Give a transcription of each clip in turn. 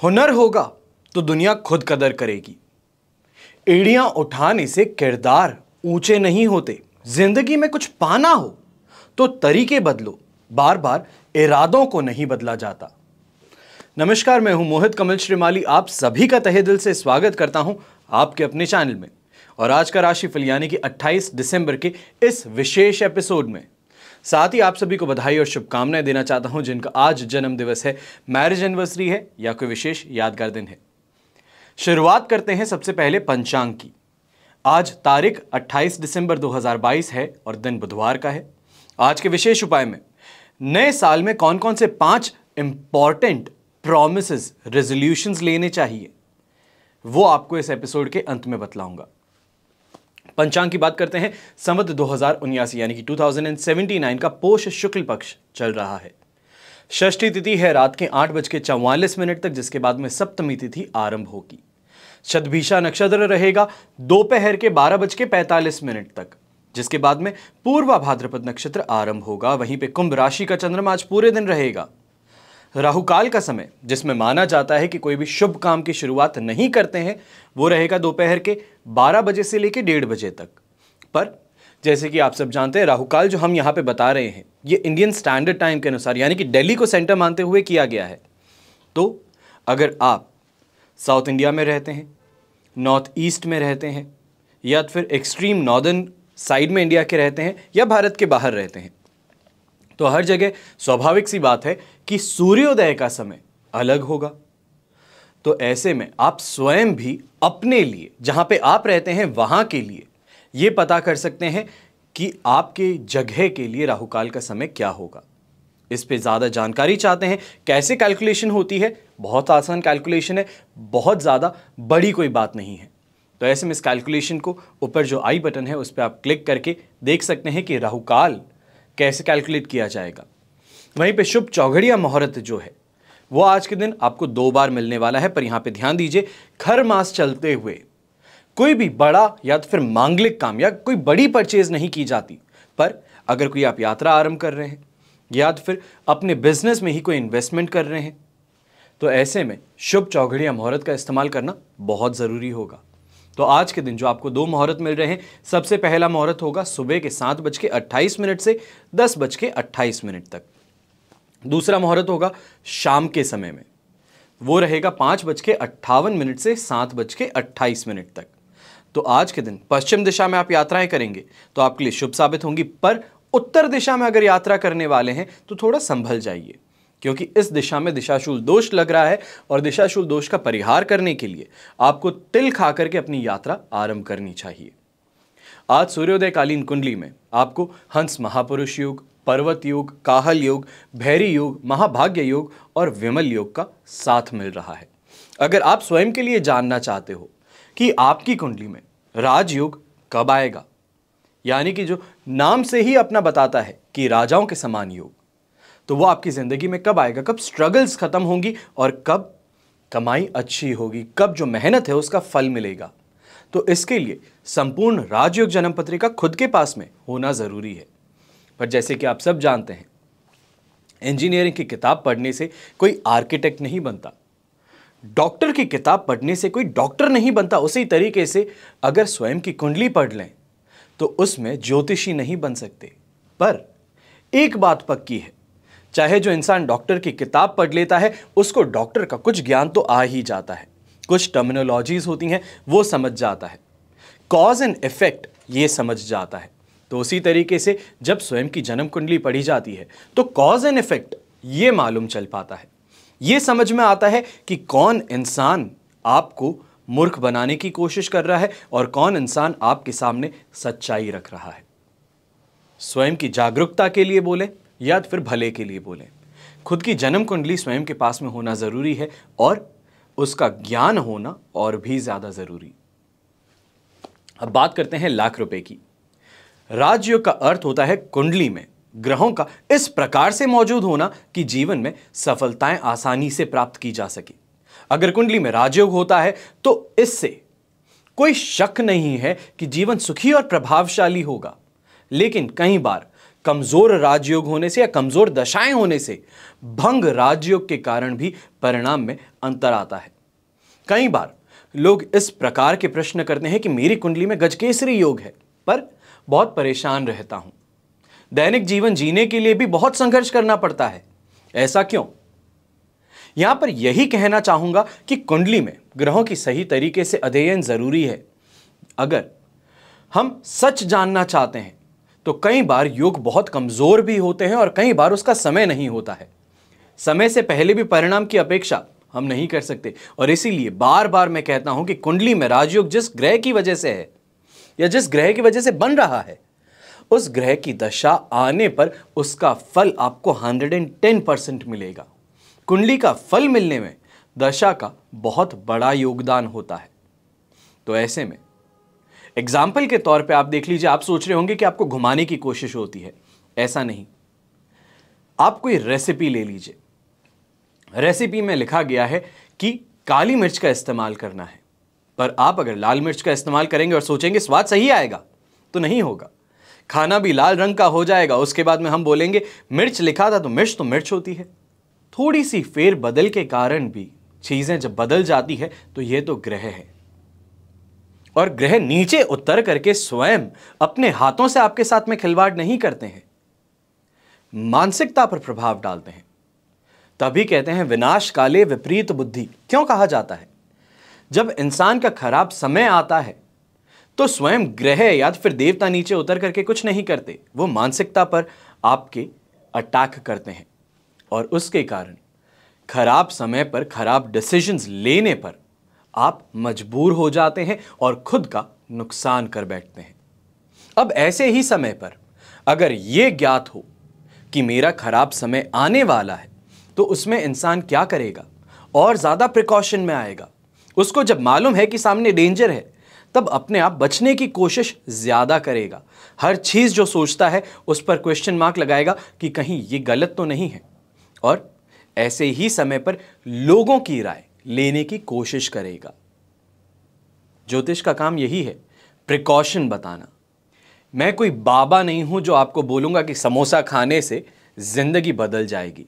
हुनर होगा तो दुनिया खुद कदर करेगी। एड़ियां उठाने से किरदार ऊंचे नहीं होते। जिंदगी में कुछ पाना हो तो तरीके बदलो, बार बार इरादों को नहीं बदला जाता। नमस्कार, मैं हूं मोहित कमल श्रीमाली। आप सभी का तहे दिल से स्वागत करता हूं आपके अपने चैनल में। और आज का राशिफल यानी कि 28 दिसंबर के इस विशेष एपिसोड में साथ ही आप सभी को बधाई और शुभकामनाएं देना चाहता हूं जिनका आज जन्म दिवस है, मैरिज एनिवर्सरी है या कोई विशेष यादगार दिन है। शुरुआत करते हैं सबसे पहले पंचांग की। आज तारीख 28 दिसंबर 2022 है और दिन बुधवार का है। आज के विशेष उपाय में नए साल में कौन कौन से 5 इंपॉर्टेंट प्रॉमिसेस, रेजोल्यूशंस लेने चाहिए वो आपको इस एपिसोड के अंत में बतलाऊंगा। पंचांग की बात करते हैं। संवत 2079 यानी कि 2079 का पोष शुक्ल पक्ष चल रहा है। षष्ठी तिथि है रात के 8:44 तक, जिसके बाद में सप्तमी तिथि आरंभ होगी। शतभिषा नक्षत्र रहेगा दोपहर के 12:45 तक, जिसके बाद में पूर्वा भाद्रपद नक्षत्र आरंभ होगा। वहीं पे कुंभ राशि का चंद्रमा आज पूरे दिन रहेगा। राहुकाल का समय, जिसमें माना जाता है कि कोई भी शुभ काम की शुरुआत नहीं करते हैं, वो रहेगा दोपहर के 12 बजे से लेकर 1:30 बजे तक। पर जैसे कि आप सब जानते हैं, राहुकाल जो हम यहाँ पे बता रहे हैं ये इंडियन स्टैंडर्ड टाइम के अनुसार यानी कि दिल्ली को सेंटर मानते हुए किया गया है। तो अगर आप साउथ इंडिया में रहते हैं, नॉर्थ ईस्ट में रहते हैं या फिर एक्सट्रीम नॉर्दर्न साइड में इंडिया के रहते हैं या भारत के बाहर रहते हैं, तो हर जगह स्वाभाविक सी बात है कि सूर्योदय का समय अलग होगा। तो ऐसे में आप स्वयं भी अपने लिए, जहां पे आप रहते हैं वहां के लिए यह पता कर सकते हैं कि आपके जगह के लिए राहुकाल का समय क्या होगा। इस पे ज्यादा जानकारी चाहते हैं, कैसे कैलकुलेशन होती है? बहुत आसान कैलकुलेशन है, बहुत ज्यादा बड़ी कोई बात नहीं है। तो ऐसे में इस कैलकुलेशन को ऊपर जो आई बटन है उस पर आप क्लिक करके देख सकते हैं कि राहुकाल कैसे कैलकुलेट किया जाएगा। वहीं पे शुभ चौघड़िया मुहूर्त जो है वो आज के दिन आपको 2 बार मिलने वाला है। पर यहां पे ध्यान दीजिए, खर मास चलते हुए कोई भी बड़ा या तो फिर मांगलिक काम या कोई बड़ी परचेज नहीं की जाती। पर अगर कोई आप यात्रा आरंभ कर रहे हैं या तो फिर अपने बिजनेस में ही कोई इन्वेस्टमेंट कर रहे हैं, तो ऐसे में शुभ चौघड़िया मुहूर्त का इस्तेमाल करना बहुत जरूरी होगा। तो आज के दिन जो आपको 2 मुहूर्त मिल रहे हैं, सबसे पहला मुहूर्त होगा सुबह के 7:28 से 10:28 तक। दूसरा मुहूर्त होगा शाम के समय में, वो रहेगा 5:58 से 7:28 तक। तो आज के दिन पश्चिम दिशा में आप यात्राएं करेंगे तो आपके लिए शुभ साबित होंगी। पर उत्तर दिशा में अगर यात्रा करने वाले हैं तो थोड़ा संभल जाइए, क्योंकि इस दिशा में दिशाशूल दोष लग रहा है और दिशाशूल दोष का परिहार करने के लिए आपको तिल खा करके अपनी यात्रा आरंभ करनी चाहिए। आज सूर्योदय कालीन कुंडली में आपको हंस महापुरुष योग, पर्वत योग, काहल योग, भैरी योग, महाभाग्य योग और विमल योग का साथ मिल रहा है। अगर आप स्वयं के लिए जानना चाहते हो कि आपकी कुंडली में राजयोग कब आएगा, यानी कि जो नाम से ही अपना बताता है कि राजाओं के समान योग, तो वो आपकी जिंदगी में कब आएगा, कब स्ट्रगल्स खत्म होंगी और कब कमाई अच्छी होगी, कब जो मेहनत है उसका फल मिलेगा, तो इसके लिए संपूर्ण राजयोग जन्म पत्रिका खुद के पास में होना जरूरी है। पर जैसे कि आप सब जानते हैं, इंजीनियरिंग की किताब पढ़ने से कोई आर्किटेक्ट नहीं बनता, डॉक्टर की किताब पढ़ने से कोई डॉक्टर नहीं बनता। उसी तरीके से अगर स्वयं की कुंडली पढ़ लें तो उसमें ज्योतिषी नहीं बन सकते। पर एक बात पक्की है, चाहे जो इंसान डॉक्टर की किताब पढ़ लेता है उसको डॉक्टर का कुछ ज्ञान तो आ ही जाता है, कुछ टर्मिनोलॉजीज होती हैं वो समझ जाता है, कॉज एंड इफेक्ट ये समझ जाता है। तो उसी तरीके से जब स्वयं की जन्म कुंडली पढ़ी जाती है तो कॉज एंड इफेक्ट ये मालूम चल पाता है, ये समझ में आता है कि कौन इंसान आपको मूर्ख बनाने की कोशिश कर रहा है और कौन इंसान आपके सामने सच्चाई रख रहा है। स्वयं की जागरूकता के लिए बोले या फिर भले के लिए बोले, खुद की जन्म कुंडली स्वयं के पास में होना जरूरी है और उसका ज्ञान होना और भी ज्यादा जरूरी। अब बात करते हैं लाख रुपए की। राजयोग का अर्थ होता है कुंडली में ग्रहों का इस प्रकार से मौजूद होना कि जीवन में सफलताएं आसानी से प्राप्त की जा सके। अगर कुंडली में राजयोग होता है तो इससे कोई शक नहीं है कि जीवन सुखी और प्रभावशाली होगा। लेकिन कई बार कमजोर राजयोग होने से या कमजोर दशाएं होने से, भंग राजयोग के कारण भी परिणाम में अंतर आता है। कई बार लोग इस प्रकार के प्रश्न करते हैं कि मेरी कुंडली में गजकेसरी योग है, पर बहुत परेशान रहता हूं, दैनिक जीवन जीने के लिए भी बहुत संघर्ष करना पड़ता है, ऐसा क्यों? यहां पर यही कहना चाहूंगा कि कुंडली में ग्रहों की सही तरीके से अध्ययन जरूरी है। अगर हम सच जानना चाहते हैं तो कई बार योग बहुत कमजोर भी होते हैं और कई बार उसका समय नहीं होता है। समय से पहले भी परिणाम की अपेक्षा हम नहीं कर सकते, और इसीलिए बार बार मैं कहता हूं कि कुंडली में राजयोग जिस ग्रह की वजह से है या जिस ग्रह की वजह से बन रहा है, उस ग्रह की दशा आने पर उसका फल आपको 110% मिलेगा। कुंडली का फल मिलने में दशा का बहुत बड़ा योगदान होता है। तो ऐसे में एग्जाम्पल के तौर पे आप देख लीजिए, आप सोच रहे होंगे कि आपको घुमाने की कोशिश होती है, ऐसा नहीं। आप कोई रेसिपी ले लीजिए, रेसिपी में लिखा गया है कि काली मिर्च का इस्तेमाल करना है, पर आप अगर लाल मिर्च का इस्तेमाल करेंगे और सोचेंगे स्वाद सही आएगा, तो नहीं होगा। खाना भी लाल रंग का हो जाएगा, उसके बाद में हम बोलेंगे मिर्च लिखा था तो मिर्च होती है। थोड़ी सी फेर बदल के कारण भी चीजें जब बदल जाती है तो यह तो ग्रह है, और ग्रह नीचे उतर करके स्वयं अपने हाथों से आपके साथ में खिलवाड़ नहीं करते हैं, मानसिकता पर प्रभाव डालते हैं। तभी कहते हैं विनाश काले विपरीत बुद्धि। क्यों कहा जाता है? जब इंसान का खराब समय आता है तो स्वयं ग्रह या फिर देवता नीचे उतर करके कुछ नहीं करते, वो मानसिकता पर आपके अटैक करते हैं, और उसके कारण खराब समय पर खराब डिसीजंस लेने पर आप मजबूर हो जाते हैं और खुद का नुकसान कर बैठते हैं। अब ऐसे ही समय पर अगर यह ज्ञात हो कि मेरा खराब समय आने वाला है, तो उसमें इंसान क्या करेगा? और ज्यादा प्रिकॉशन में आएगा। उसको जब मालूम है कि सामने डेंजर है, तब अपने आप बचने की कोशिश ज्यादा करेगा। हर चीज जो सोचता है उस पर क्वेश्चन मार्क लगाएगा कि कहीं ये गलत तो नहीं है, और ऐसे ही समय पर लोगों की राय लेने की कोशिश करेगा। ज्योतिष का काम यही है, प्रिकॉशन बताना। मैं कोई बाबा नहीं हूं जो आपको बोलूंगा कि समोसा खाने से जिंदगी बदल जाएगी,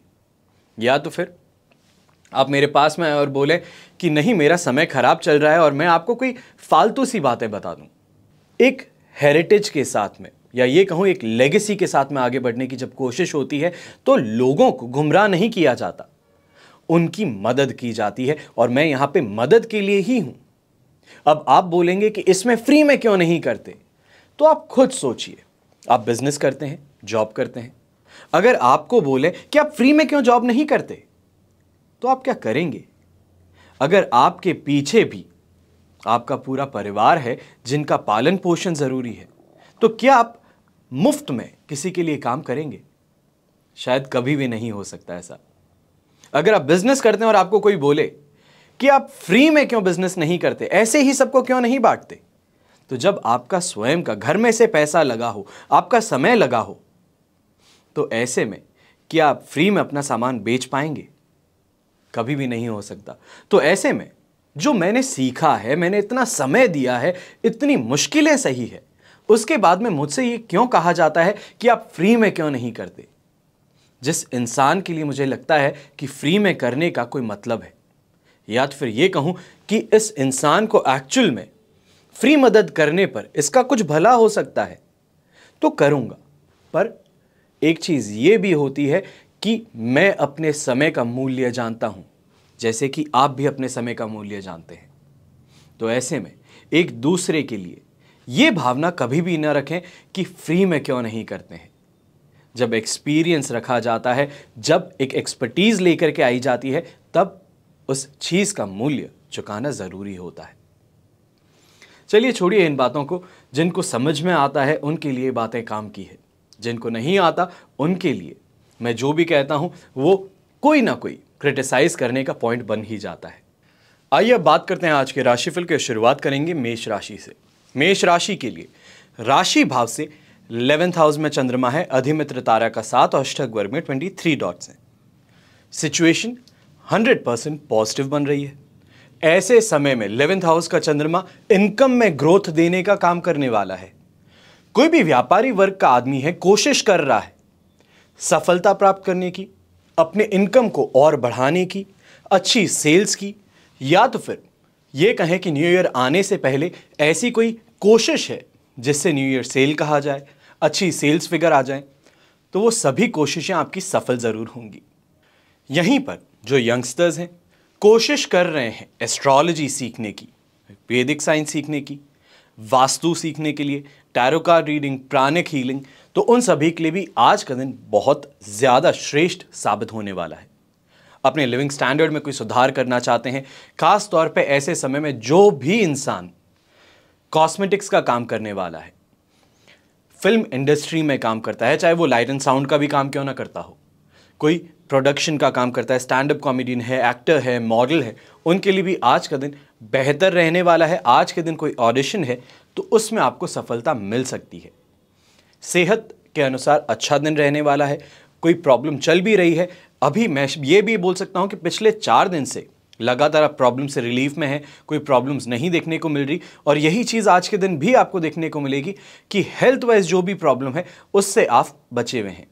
या तो फिर आप मेरे पास में आए और बोले कि नहीं मेरा समय खराब चल रहा है और मैं आपको कोई फालतू सी बातें बता दूं। एक हेरिटेज के साथ में, या ये कहूं एक लेगेसी के साथ में आगे बढ़ने की जब कोशिश होती है तो लोगों को गुमराह नहीं किया जाता, उनकी मदद की जाती है, और मैं यहां पे मदद के लिए ही हूं। अब आप बोलेंगे कि इसमें फ्री में क्यों नहीं करते, तो आप खुद सोचिए। आप बिजनेस करते हैं, जॉब करते हैं, अगर आपको बोले कि आप फ्री में क्यों जॉब नहीं करते, तो आप क्या करेंगे? अगर आपके पीछे भी आपका पूरा परिवार है जिनका पालन पोषण जरूरी है, तो क्या आप मुफ्त में किसी के लिए काम करेंगे? शायद कभी भी नहीं हो सकता ऐसा। अगर आप बिजनेस करते हैं और आपको कोई बोले कि आप फ्री में क्यों बिजनेस नहीं करते, ऐसे ही सबको क्यों नहीं बांटते, तो जब आपका स्वयं का घर में से पैसा लगा हो, आपका समय लगा हो, तो ऐसे में क्या आप फ्री में अपना सामान बेच पाएंगे? कभी भी नहीं हो सकता। तो ऐसे में जो मैंने सीखा है, मैंने इतना समय दिया है, इतनी मुश्किलें सही है, उसके बाद में मुझसे ये क्यों कहा जाता है कि आप फ्री में क्यों नहीं करते? जिस इंसान के लिए मुझे लगता है कि फ्री में करने का कोई मतलब है, या तो फिर ये कहूं कि इस इंसान को एक्चुअल में फ्री मदद करने पर इसका कुछ भला हो सकता है, तो करूंगा। पर एक चीज ये भी होती है कि मैं अपने समय का मूल्य जानता हूं, जैसे कि आप भी अपने समय का मूल्य जानते हैं। तो ऐसे में एक दूसरे के लिए यह भावना कभी भी न रखें कि फ्री में क्यों नहीं करते हैं। जब एक्सपीरियंस रखा जाता है, जब एक एक्सपर्टीज लेकर के आई जाती है, तब उस चीज का मूल्य चुकाना जरूरी होता है। चलिए छोड़िए इन बातों को। जिनको समझ में आता है उनके लिए बातें काम की है, जिनको नहीं आता उनके लिए मैं जो भी कहता हूं वो कोई ना कोई क्रिटिसाइज करने का पॉइंट बन ही जाता है। आइए अब बात करते हैं आज के राशिफल की। शुरुआत करेंगे मेष राशि से। मेष राशि के लिए राशि भाव से 11th हाउस में चंद्रमा है, अधिमित्र तारा का 7 और अष्टक वर्ग में 23 डॉट्स हैं। सिचुएशन 100% पॉजिटिव बन रही है। ऐसे समय में 11th हाउस का चंद्रमा इनकम में ग्रोथ देने का काम करने वाला है। कोई भी व्यापारी वर्ग का आदमी है, कोशिश कर रहा है सफलता प्राप्त करने की, अपने इनकम को और बढ़ाने की, अच्छी सेल्स की, या तो फिर यह कहें कि न्यू ईयर आने से पहले ऐसी कोई कोशिश है जिससे न्यू ईयर सेल कहा जाए, अच्छी सेल्स फिगर आ जाए, तो वो सभी कोशिशें आपकी सफल जरूर होंगी। यहीं पर जो यंगस्टर्स हैं, कोशिश कर रहे हैं एस्ट्रोलॉजी सीखने की, वैदिक साइंस सीखने की, वास्तु सीखने के लिए, tarot card reading, pranic healing, तो उन सभी के लिए भी आज का दिन बहुत ज़्यादा श्रेष्ठ साबित होने वाला है। अपने लिविंग स्टैंडर्ड में कोई सुधार करना चाहते हैं, खास तौर पे ऐसे समय में जो भी इंसान कॉस्मेटिक्स का काम करने वाला है, फिल्म इंडस्ट्री में काम करता है, चाहे वो लाइट एंड साउंड का भी काम क्यों ना करता हो, कोई प्रोडक्शन का काम करता है, स्टैंड अप कॉमेडियन है, एक्टर है, मॉडल है, उनके लिए भी आज का दिन बेहतर रहने वाला है। आज के दिन कोई ऑडिशन है तो उसमें आपको सफलता मिल सकती है। सेहत के अनुसार अच्छा दिन रहने वाला है। कोई प्रॉब्लम चल भी रही है, अभी मैं ये भी बोल सकता हूं कि पिछले 4 दिन से लगातार आप प्रॉब्लम से रिलीफ में हैं, कोई प्रॉब्लम्स नहीं देखने को मिल रही, और यही चीज़ आज के दिन भी आपको देखने को मिलेगी कि हेल्थ वाइज जो भी प्रॉब्लम है उससे आप बचे हुए हैं।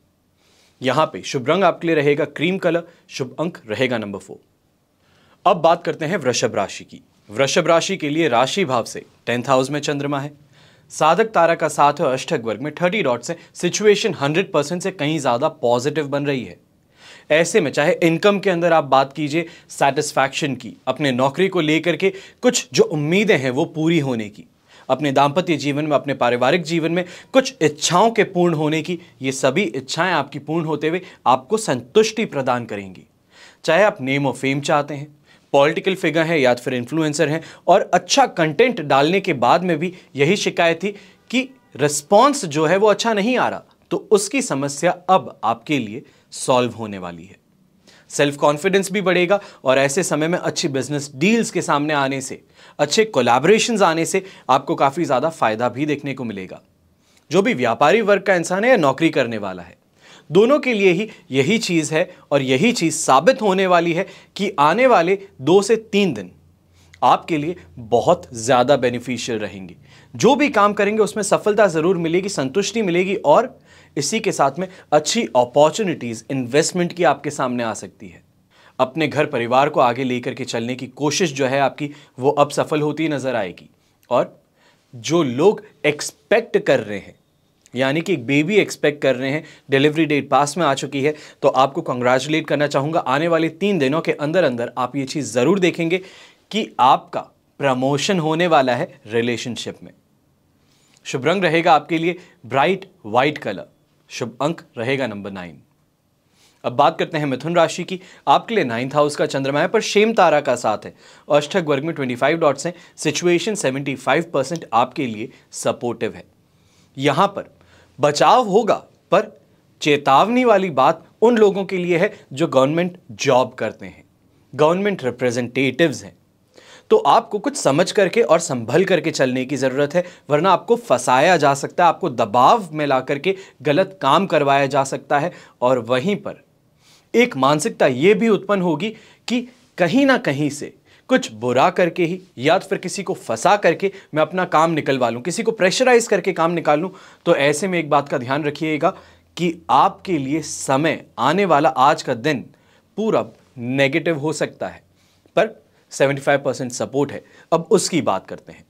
यहां पे शुभ रंग आपके लिए रहेगा क्रीम कलर, शुभ अंक रहेगा नंबर 4। अब बात करते हैं वृषभ राशि की। वृषभ राशि के लिए राशि भाव से 10th हाउस में चंद्रमा है, साधक तारा का साथ है, अष्टक वर्ग में 30 डॉट से सिचुएशन 100% से कहीं ज्यादा पॉजिटिव बन रही है। ऐसे में चाहे इनकम के अंदर आप बात कीजिए सेटिस्फैक्शन की, अपने नौकरी को लेकर के कुछ जो उम्मीदें हैं वो पूरी होने की, अपने दाम्पत्य जीवन में, अपने पारिवारिक जीवन में कुछ इच्छाओं के पूर्ण होने की, ये सभी इच्छाएं आपकी पूर्ण होते हुए आपको संतुष्टि प्रदान करेंगी। चाहे आप नेम और फेम चाहते हैं, पॉलिटिकल फिगर है या फिर इन्फ्लुएंसर हैं, और अच्छा कंटेंट डालने के बाद में भी यही शिकायत थी कि रिस्पॉन्स जो है वो अच्छा नहीं आ रहा, तो उसकी समस्या अब आपके लिए सॉल्व होने वाली है। सेल्फ कॉन्फिडेंस भी बढ़ेगा, और ऐसे समय में अच्छी बिजनेस डील्स के सामने आने से, अच्छे कोलैबोरेशंस आने से आपको काफ़ी ज़्यादा फायदा भी देखने को मिलेगा। जो भी व्यापारी वर्ग का इंसान है या नौकरी करने वाला है, दोनों के लिए ही यही चीज़ है, और यही चीज़ साबित होने वाली है कि आने वाले 2 से 3 दिन आपके लिए बहुत ज़्यादा बेनिफिशियल रहेंगे। जो भी काम करेंगे उसमें सफलता ज़रूर मिलेगी, संतुष्टि मिलेगी, और इसी के साथ में अच्छी अपॉर्चुनिटीज़ इन्वेस्टमेंट की आपके सामने आ सकती है। अपने घर परिवार को आगे लेकर के चलने की कोशिश जो है आपकी, वो अब सफल होती नज़र आएगी। और जो लोग एक्सपेक्ट कर रहे हैं, यानी कि एक बेबी एक्सपेक्ट कर रहे हैं, डिलीवरी डेट पास में आ चुकी है, तो आपको कंग्रेचुलेट करना चाहूँगा। आने वाले 3 दिनों के अंदर अंदर आप ये चीज़ ज़रूर देखेंगे कि आपका प्रमोशन होने वाला है रिलेशनशिप में। शुभ रंग रहेगा आपके लिए ब्राइट वाइट कलर, शुभ अंक रहेगा नंबर 9। अब बात करते हैं मिथुन राशि की। आपके लिए 9th हाउस का चंद्रमा है, पर शेम तारा का साथ है, और अष्टक वर्ग में 25 डॉट्स हैं। सिचुएशन 75% आपके लिए सपोर्टिव है। यहां पर बचाव होगा, पर चेतावनी वाली बात उन लोगों के लिए है जो गवर्नमेंट जॉब करते हैं, गवर्नमेंट रिप्रेजेंटेटिव्स हैं। तो आपको कुछ समझ करके और संभल करके चलने की ज़रूरत है, वरना आपको फंसाया जा सकता है, आपको दबाव में ला करके गलत काम करवाया जा सकता है। और वहीं पर एक मानसिकता ये भी उत्पन्न होगी कि कहीं ना कहीं से कुछ बुरा करके ही, या तो फिर किसी को फंसा करके मैं अपना काम निकलवा लूँ, किसी को प्रेशराइज करके काम निकाल लूँ। तो ऐसे में एक बात का ध्यान रखिएगा कि आपके लिए समय आने वाला आज का दिन पूरा नेगेटिव हो सकता है, पर 75% सपोर्ट है। अब उसकी बात करते हैं।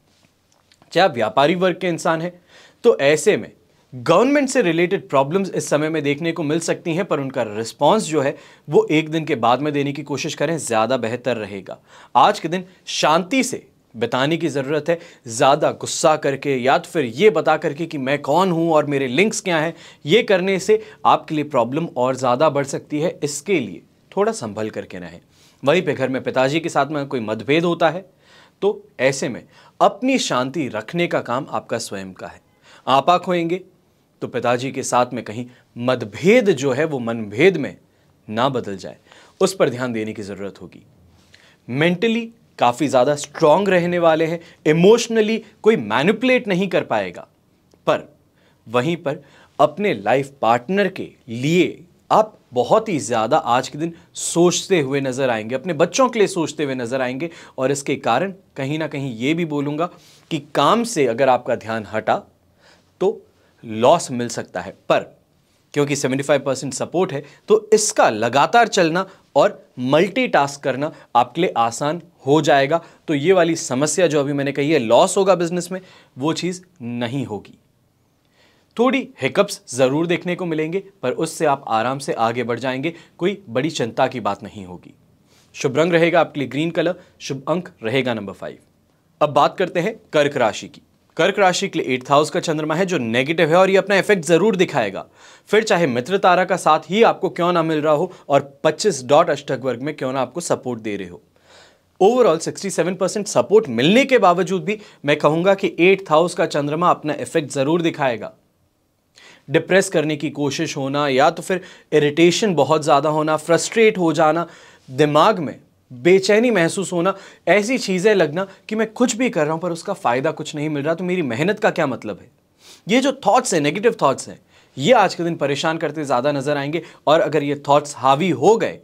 चाहे आप व्यापारी वर्ग के इंसान हैं, तो ऐसे में गवर्नमेंट से रिलेटेड प्रॉब्लम्स इस समय में देखने को मिल सकती हैं, पर उनका रिस्पांस जो है वो 1 दिन के बाद में देने की कोशिश करें, ज़्यादा बेहतर रहेगा। आज के दिन शांति से बिताने की ज़रूरत है। ज़्यादा गुस्सा करके या तो फिर ये बता करके कि मैं कौन हूँ और मेरे लिंक्स क्या हैं, ये करने से आपके लिए प्रॉब्लम और ज़्यादा बढ़ सकती है। इसके लिए थोड़ा संभल करके रहें। वहीं पे घर में पिताजी के साथ में कोई मतभेद होता है, तो ऐसे में अपनी शांति रखने का काम आपका स्वयं का है। आपा खोएंगे तो पिताजी के साथ में कहीं मतभेद जो है वो मनभेद में ना बदल जाए, उस पर ध्यान देने की ज़रूरत होगी। मेंटली काफ़ी ज़्यादा स्ट्रांग रहने वाले हैं, इमोशनली कोई मैनिपुलेट नहीं कर पाएगा, पर वहीं पर अपने लाइफ पार्टनर के लिए आप बहुत ही ज़्यादा आज के दिन सोचते हुए नज़र आएंगे, अपने बच्चों के लिए सोचते हुए नज़र आएंगे। और इसके कारण कहीं ना कहीं ये भी बोलूँगा कि काम से अगर आपका ध्यान हटा तो लॉस मिल सकता है, पर क्योंकि 75% सपोर्ट है तो इसका लगातार चलना और मल्टीटास्क करना आपके लिए आसान हो जाएगा। तो ये वाली समस्या जो अभी मैंने कही है लॉस होगा बिजनेस में, वो चीज़ नहीं होगी। थोड़ी हिकअप्स ज़रूर देखने को मिलेंगे, पर उससे आप आराम से आगे बढ़ जाएंगे, कोई बड़ी चिंता की बात नहीं होगी। शुभ रंग रहेगा आपके लिए ग्रीन कलर, शुभ अंक रहेगा नंबर 5। अब बात करते हैं कर्क राशि की। कर्क राशि के लिए 8th हाउस का चंद्रमा है जो नेगेटिव है और ये अपना इफेक्ट जरूर दिखाएगा, फिर चाहे मित्र तारा का साथ ही आपको क्यों ना मिल रहा हो और 25 डॉट अष्टक वर्ग में क्यों ना आपको सपोर्ट दे रहे हो। ओवरऑल 67% सपोर्ट मिलने के बावजूद भी मैं कहूंगा कि 8th हाउस का चंद्रमा अपना इफेक्ट जरूर दिखाएगा। डिप्रेस करने की कोशिश होना या तो फिर इरिटेशन बहुत ज़्यादा होना, फ्रस्ट्रेट हो जाना, दिमाग में बेचैनी महसूस होना, ऐसी चीज़ें लगना कि मैं कुछ भी कर रहा हूं पर उसका फ़ायदा कुछ नहीं मिल रहा, तो मेरी मेहनत का क्या मतलब है। ये जो थॉट्स हैं, नेगेटिव थॉट्स हैं, ये आज के दिन परेशान करते ज़्यादा नज़र आएंगे। और अगर ये थॉट्स हावी हो गए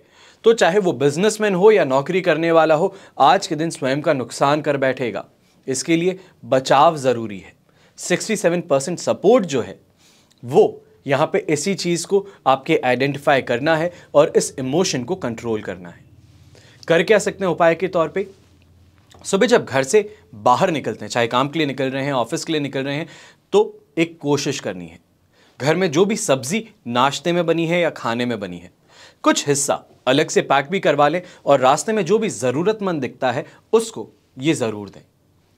तो चाहे वो बिजनेसमैन हो या नौकरी करने वाला हो, आज के दिन स्वयं का नुकसान कर बैठेगा। इसके लिए बचाव ज़रूरी है। 67% सपोर्ट जो है वो यहाँ पे इसी चीज़ को आपके आइडेंटिफाई करना है और इस इमोशन को कंट्रोल करना है। कर क्या सकते हैं उपाय के तौर पे? सुबह जब घर से बाहर निकलते हैं, चाहे काम के लिए निकल रहे हैं, ऑफिस के लिए निकल रहे हैं, तो एक कोशिश करनी है, घर में जो भी सब्जी नाश्ते में बनी है या खाने में बनी है, कुछ हिस्सा अलग से पैक भी करवा लें और रास्ते में जो भी ज़रूरतमंद दिखता है उसको ये ज़रूर दें।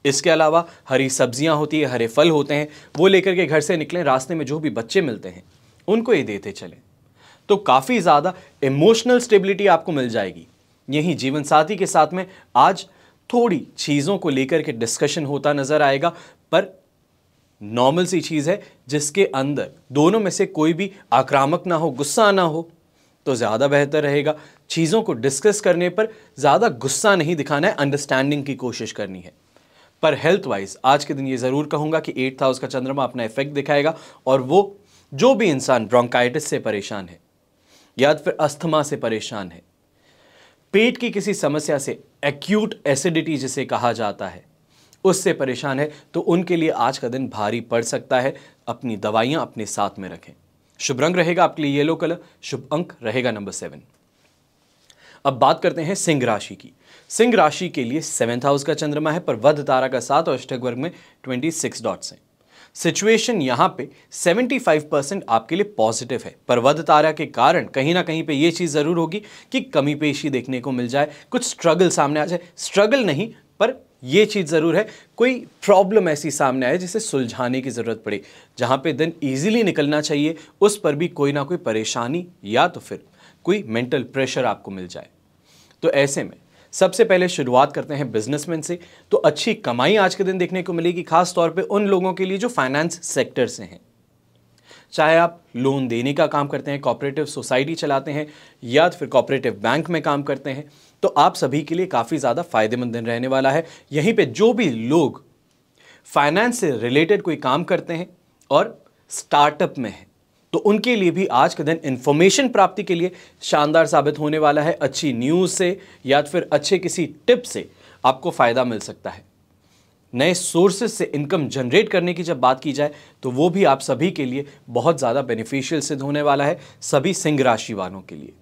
इसके अलावा हरी सब्जियां होती है, हरे फल होते हैं, वो लेकर के घर से निकलें, रास्ते में जो भी बच्चे मिलते हैं उनको ये देते चलें, तो काफ़ी ज़्यादा इमोशनल स्टेबिलिटी आपको मिल जाएगी। यही जीवन साथी के साथ में आज थोड़ी चीज़ों को लेकर के डिस्कशन होता नज़र आएगा, पर नॉर्मल सी चीज़ है जिसके अंदर दोनों में से कोई भी आक्रामक ना हो, गुस्सा ना हो, तो ज़्यादा बेहतर रहेगा। चीज़ों को डिस्कस करने पर ज़्यादा गुस्सा नहीं दिखाना है, अंडरस्टैंडिंग की कोशिश करनी है। पर हेल्थ वाइज आज के दिन ये ज़रूर कहूँगा कि 8th हाउस का चंद्रमा अपना इफेक्ट दिखाएगा, और वो जो भी इंसान ब्रोंकाइटिस से परेशान है या फिर अस्थमा से परेशान है, पेट की किसी समस्या से, एक्यूट एसिडिटी जिसे कहा जाता है, उससे परेशान है, तो उनके लिए आज का दिन भारी पड़ सकता है। अपनी दवाइयाँ अपने साथ में रखें। शुभ रंग रहेगा आपके लिए येलो कलर, शुभ अंक रहेगा नंबर 7। अब बात करते हैं सिंह राशि की। सिंह राशि के लिए 7th हाउस का चंद्रमा है, पर वध तारा का साथ और अष्टक वर्ग में 26 डॉट्स हैं। सिचुएशन यहाँ पे 75% आपके लिए पॉजिटिव है, पर वध तारा के कारण कहीं ना कहीं पे ये चीज़ ज़रूर होगी कि कमी पेशी देखने को मिल जाए, कुछ स्ट्रगल सामने आ जाए। स्ट्रगल नहीं, पर ये चीज़ ज़रूर है, कोई प्रॉब्लम ऐसी सामने आए जिसे सुलझाने की ज़रूरत पड़े। जहाँ पे दिन ईजिली निकलना चाहिए उस पर भी कोई ना कोई परेशानी या तो फिर कोई मेंटल प्रेशर आपको मिल जाए। तो ऐसे में सबसे पहले शुरुआत करते हैं बिजनेसमैन से। तो अच्छी कमाई आज के दिन देखने को मिलेगी, खास तौर पे उन लोगों के लिए जो फाइनेंस सेक्टर से हैं। चाहे आप लोन देने का काम करते हैं, कोऑपरेटिव सोसाइटी चलाते हैं या फिर कोऑपरेटिव बैंक में काम करते हैं, तो आप सभी के लिए काफ़ी ज़्यादा फायदेमंद दिन रहने वाला है। यहीं पे जो भी लोग फाइनेंस से रिलेटेड कोई काम करते हैं और स्टार्टअप में हैं, तो उनके लिए भी आज के दिन इंफॉर्मेशन प्राप्ति के लिए शानदार साबित होने वाला है। अच्छी न्यूज़ से या फिर अच्छे किसी टिप से आपको फ़ायदा मिल सकता है। नए सोर्सेज से इनकम जनरेट करने की जब बात की जाए तो वो भी आप सभी के लिए बहुत ज़्यादा बेनिफिशियल सिद्ध होने वाला है, सभी सिंह राशि वालों के लिए।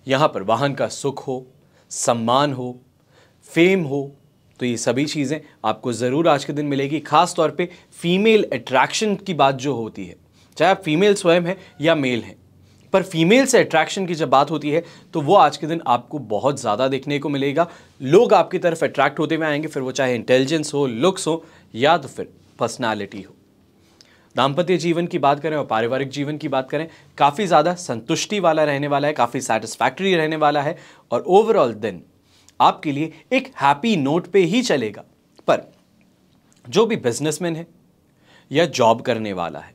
यहाँ पर वाहन का सुख हो, सम्मान हो, फेम हो, तो ये सभी चीज़ें आपको ज़रूर आज के दिन मिलेगी। खास तौर पे फीमेल अट्रैक्शन की बात जो होती है, चाहे आप फीमेल स्वयं हैं या मेल हैं, पर फीमेल से अट्रैक्शन की जब बात होती है तो वो आज के दिन आपको बहुत ज़्यादा देखने को मिलेगा। लोग आपकी तरफ अट्रैक्ट होते हुए आएंगे, फिर वो चाहे इंटेलिजेंस हो, लुक्स हो या तो फिर पर्सनालिटी हो। दाम्पत्य जीवन की बात करें और पारिवारिक जीवन की बात करें, काफ़ी ज़्यादा संतुष्टि वाला रहने वाला है, काफ़ी सेटिस्फैक्टरी रहने वाला है और ओवरऑल दिन आपके लिए एक हैप्पी नोट पे ही चलेगा। पर जो भी बिजनेसमैन है या जॉब करने वाला है,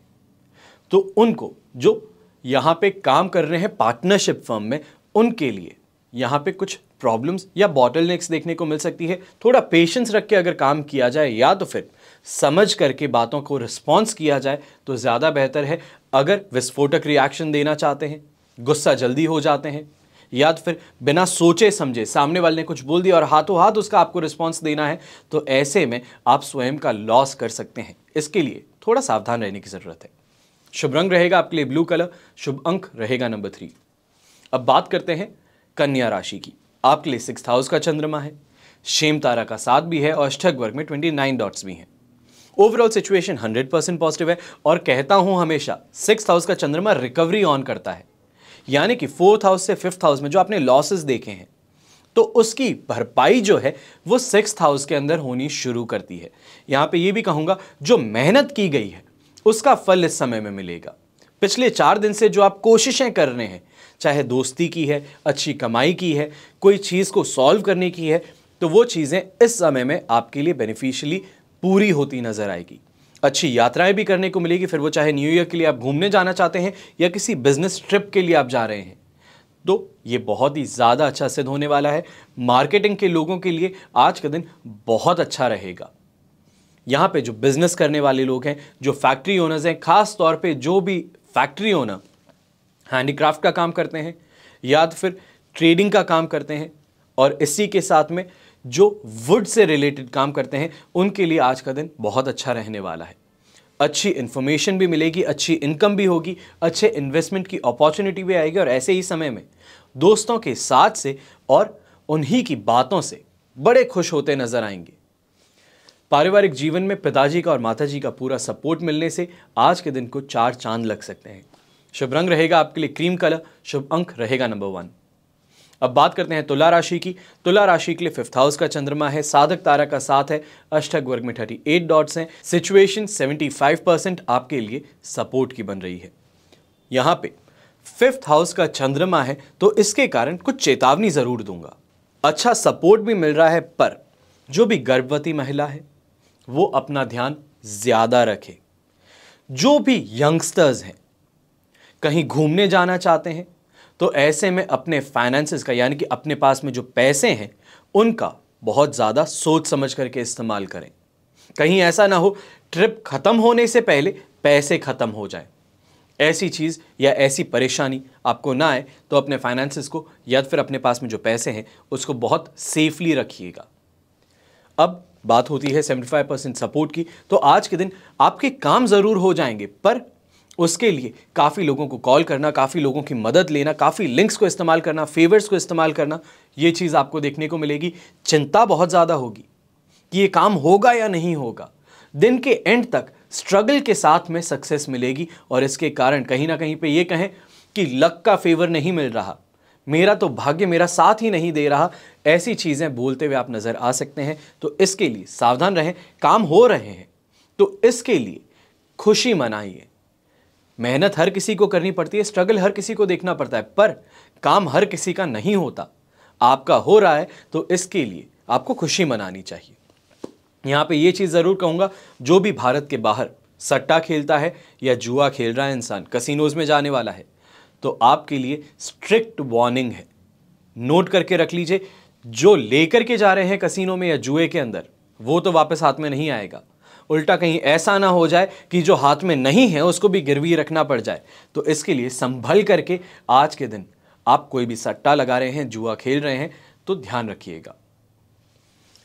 तो उनको जो यहाँ पे काम कर रहे हैं पार्टनरशिप फर्म में, उनके लिए यहाँ पे कुछ प्रॉब्लम्स या बॉटलनेक्स देखने को मिल सकती है। थोड़ा पेशेंस रख के अगर काम किया जाए या तो फिर समझ करके बातों को रिस्पॉन्स किया जाए तो ज़्यादा बेहतर है। अगर विस्फोटक रिएक्शन देना चाहते हैं, गुस्सा जल्दी हो जाते हैं या तो फिर बिना सोचे समझे सामने वाले ने कुछ बोल दिया और हाथों हाथ उसका आपको रिस्पॉन्स देना है, तो ऐसे में आप स्वयं का लॉस कर सकते हैं। इसके लिए थोड़ा सावधान रहने की जरूरत है। शुभ रंग रहेगा आपके लिए ब्लू कलर, शुभ अंक रहेगा नंबर 3। अब बात करते हैं कन्या राशि की। आपके लिए 6th हाउस का चंद्रमा है, शेम तारा का 7 भी है और अष्टक वर्ग में 29 डॉट्स भी हैं। ओवरऑल सिचुएशन 100% पॉजिटिव है और कहता हूं हमेशा 6th हाउस का चंद्रमा रिकवरी ऑन करता है, यानी कि 4th हाउस से 5th हाउस में जो आपने लॉसेस देखे हैं तो उसकी भरपाई जो है वो 6th हाउस के अंदर होनी शुरू करती है। यहां पे ये भी कहूंगा जो मेहनत की गई है उसका फल इस समय में मिलेगा। पिछले 4 दिन से जो आप कोशिशें कर रहे हैं, चाहे दोस्ती की है, अच्छी कमाई की है, कोई चीज़ को सॉल्व करने की है, तो वो चीज़ें इस समय में आपके लिए बेनिफिशियली पूरी होती नजर आएगी। अच्छी यात्राएं भी करने को मिलेगी, फिर वो चाहे न्यू ईयर के लिए आप घूमने जाना चाहते हैं या किसी बिजनेस ट्रिप के लिए आप जा रहे हैं, तो ये बहुत ही ज़्यादा अच्छा सिद्ध होने वाला है। मार्केटिंग के लोगों के लिए आज का दिन बहुत अच्छा रहेगा। यहाँ पे जो बिजनेस करने वाले लोग हैं, जो फैक्ट्री ओनर्स हैं, खास तौर पे जो भी फैक्ट्री ओनर हैंडीक्राफ्ट का काम करते हैं या तो फिर ट्रेडिंग का काम करते हैं और इसी के साथ में जो वुड से रिलेटेड काम करते हैं, उनके लिए आज का दिन बहुत अच्छा रहने वाला है। अच्छी इन्फॉर्मेशन भी मिलेगी, अच्छी इनकम भी होगी, अच्छे इन्वेस्टमेंट की अपॉर्चुनिटी भी आएगी और ऐसे ही समय में दोस्तों के साथ से और उन्हीं की बातों से बड़े खुश होते नजर आएंगे। पारिवारिक जीवन में पिताजी का और माताजी का पूरा सपोर्ट मिलने से आज के दिन को 4 चांद लग सकते हैं। शुभ रंग रहेगा आपके लिए क्रीम कलर, शुभ अंक रहेगा नंबर 1। अब बात करते हैं तुला राशि की। तुला राशि के लिए 5th हाउस का चंद्रमा है, साधक तारा का 7 है, अष्टक वर्ग में 38 डॉट्स हैं। सिचुएशन 75% आपके लिए सपोर्ट की बन रही है। यहां पे 5th हाउस का चंद्रमा है तो इसके कारण कुछ चेतावनी जरूर दूंगा। अच्छा सपोर्ट भी मिल रहा है, पर जो भी गर्भवती महिला है वो अपना ध्यान ज्यादा रखे। जो भी यंगस्टर्स हैं कहीं घूमने जाना चाहते हैं तो ऐसे में अपने फाइनेंसेस का, यानी कि अपने पास में जो पैसे हैं उनका बहुत ज़्यादा सोच समझ करके इस्तेमाल करें। कहीं ऐसा ना हो ट्रिप ख़त्म होने से पहले पैसे ख़त्म हो जाए। ऐसी चीज़ या ऐसी परेशानी आपको ना आए तो अपने फाइनेंसेस को या फिर अपने पास में जो पैसे हैं उसको बहुत सेफली रखिएगा। अब बात होती है 75% सपोर्ट की, तो आज के दिन आपके काम ज़रूर हो जाएंगे, पर उसके लिए काफ़ी लोगों को कॉल करना, काफ़ी लोगों की मदद लेना, काफ़ी लिंक्स को इस्तेमाल करना, फेवर्स को इस्तेमाल करना, ये चीज़ आपको देखने को मिलेगी। चिंता बहुत ज़्यादा होगी कि ये काम होगा या नहीं होगा। दिन के एंड तक स्ट्रगल के साथ में सक्सेस मिलेगी और इसके कारण कहीं ना कहीं पे ये कहें कि लक का फेवर नहीं मिल रहा, मेरा तो भाग्य मेरा साथ ही नहीं दे रहा, ऐसी चीज़ें बोलते हुए आप नज़र आ सकते हैं। तो इसके लिए सावधान रहें। काम हो रहे हैं तो इसके लिए खुशी मनाइए। मेहनत हर किसी को करनी पड़ती है, स्ट्रगल हर किसी को देखना पड़ता है, पर काम हर किसी का नहीं होता। आपका हो रहा है तो इसके लिए आपको खुशी मनानी चाहिए। यहाँ पे ये चीज़ ज़रूर कहूँगा, जो भी भारत के बाहर सट्टा खेलता है या जुआ खेल रहा है इंसान, कसिनोज में जाने वाला है, तो आपके लिए स्ट्रिक्ट वार्निंग है। नोट करके रख लीजिए, जो लेकर के जा रहे हैं कसिनो में या जुए के अंदर वो तो वापस हाथ में नहीं आएगा। उल्टा कहीं ऐसा ना हो जाए कि जो हाथ में नहीं है उसको भी गिरवी रखना पड़ जाए। तो इसके लिए संभल करके आज के दिन आप कोई भी सट्टा लगा रहे हैं, जुआ खेल रहे हैं तो ध्यान रखिएगा।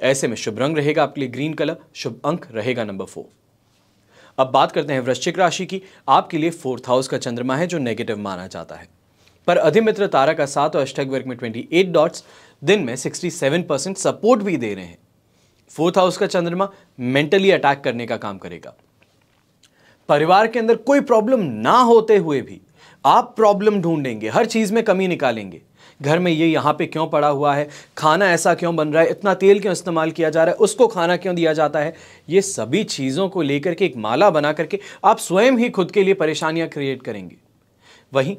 ऐसे में शुभ रंग रहेगा आपके लिए ग्रीन कलर, शुभ अंक रहेगा नंबर 4। अब बात करते हैं वृश्चिक राशि की। आपके लिए 4th हाउस का चंद्रमा है जो नेगेटिव माना जाता है, पर अधिमित्र तारा का 7 और अष्टक वर्ग में 28 डॉट्स दिन में 67% सपोर्ट भी दे रहे हैं। 4th हाउस का चंद्रमा मेंटली अटैक करने का काम करेगा। परिवार के अंदर कोई प्रॉब्लम ना होते हुए भी आप प्रॉब्लम ढूंढेंगे, हर चीज में कमी निकालेंगे। घर में ये यहाँ पे क्यों पड़ा हुआ है, खाना ऐसा क्यों बन रहा है, इतना तेल क्यों इस्तेमाल किया जा रहा है, उसको खाना क्यों दिया जाता है, ये सभी चीज़ों को लेकर के एक माला बना करके आप स्वयं ही खुद के लिए परेशानियां क्रिएट करेंगे। वहीं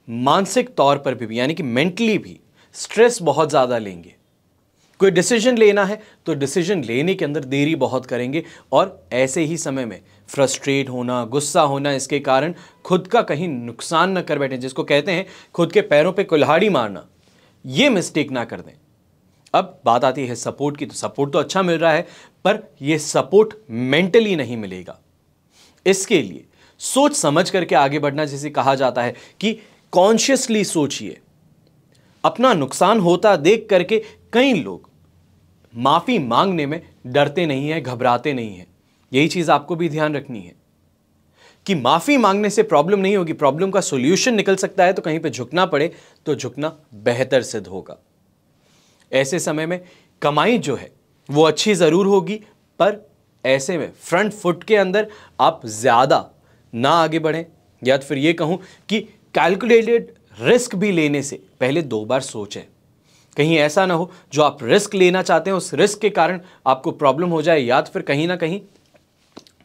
मानसिक तौर पर भी यानी कि मेंटली भी स्ट्रेस बहुत ज़्यादा लेंगे। कोई डिसीजन लेना है तो डिसीजन लेने के अंदर देरी बहुत करेंगे और ऐसे ही समय में फ्रस्ट्रेट होना, गुस्सा होना, इसके कारण खुद का कहीं नुकसान न कर बैठे, जिसको कहते हैं खुद के पैरों पे कुल्हाड़ी मारना, ये मिस्टेक ना कर दें। अब बात आती है सपोर्ट की, तो सपोर्ट तो अच्छा मिल रहा है, पर यह सपोर्ट मेंटली नहीं मिलेगा। इसके लिए सोच समझ करके आगे बढ़ना, जिसे कहा जाता है कि कॉन्शियसली सोचिए। अपना नुकसान होता देख करके कई लोग माफी मांगने में डरते नहीं है, घबराते नहीं है। यही चीज आपको भी ध्यान रखनी है। कि माफी मांगने से प्रॉब्लम नहीं होगी, प्रॉब्लम का सॉल्यूशन निकल सकता है, तो कहीं पे झुकना पड़े तो झुकना बेहतर सिद्ध होगा। ऐसे समय में कमाई जो है वो अच्छी जरूर होगी, पर ऐसे में फ्रंट फुट के अंदर आप ज्यादा ना आगे बढ़ें, या फिर ये कहूं कि कैलकुलेटेड रिस्क भी लेने से पहले 2 बार सोचें। कहीं ऐसा ना हो जो आप रिस्क लेना चाहते हैं उस रिस्क के कारण आपको प्रॉब्लम हो जाए, या फिर कहीं ना कहीं